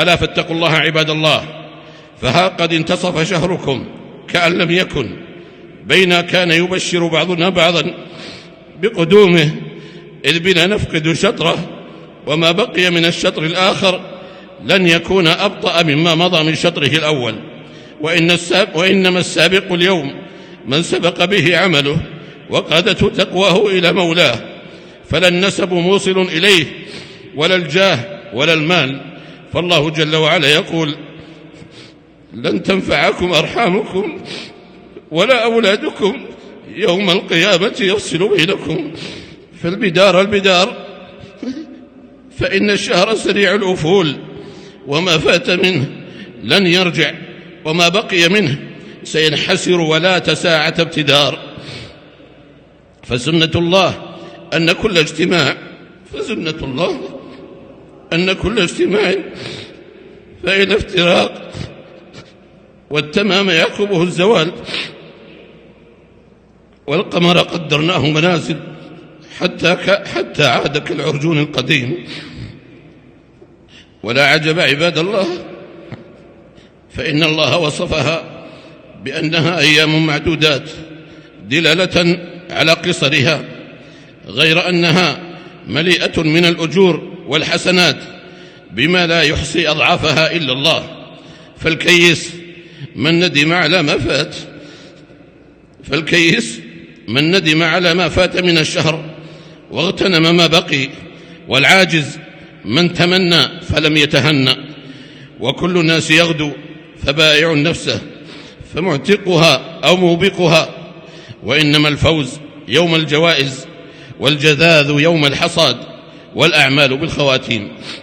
ألا فاتقوا الله عباد الله، فها قد انتصف شهركم كأن لم يكن، بين كان يبشر بعضنا بعضا بقدومه إذ بنا نفقد شطره، وما بقي من الشطر الآخر لن يكون أبطأ مما مضى من شطره الأول. وإنما السابق اليوم من سبق به عمله وقادته تقواه إلى مولاه، فلا النسب موصل إليه ولا الجاه ولا المال. فالله جل وعلا يقول: لن تنفعكم أرحامكم ولا أولادكم يوم القيامة يفصل بينكم. البدار فإن الشهر سريع الأفول، وما فات منه لن يرجع، وما بقي منه سينحسر ولا تساعة ابتدار. فسنة الله أن كل اجتماع فإلى افتراق، والتمام يعقبه الزوال. والقمر قدرناه منازل حتى عاد كالعرجون القديم. ولا عجب عباد الله، فإن الله وصفها بأنها أيام معدودات دلالة على قصرها، غير أنها مليئة من الأجور والحسنات بما لا يحصي أضعافها إلا الله. فالكيس من ندم على ما فات من الشهر واغتنم ما بقي، والعاجز من تمنى فلم يتهنأ. وكل الناس يغدو فبائع نفسه فمعتقها أو موبقها، وإنما الفوز يوم الجوائز والجذاذ يوم الحصاد، والأعمال بالخواتيم.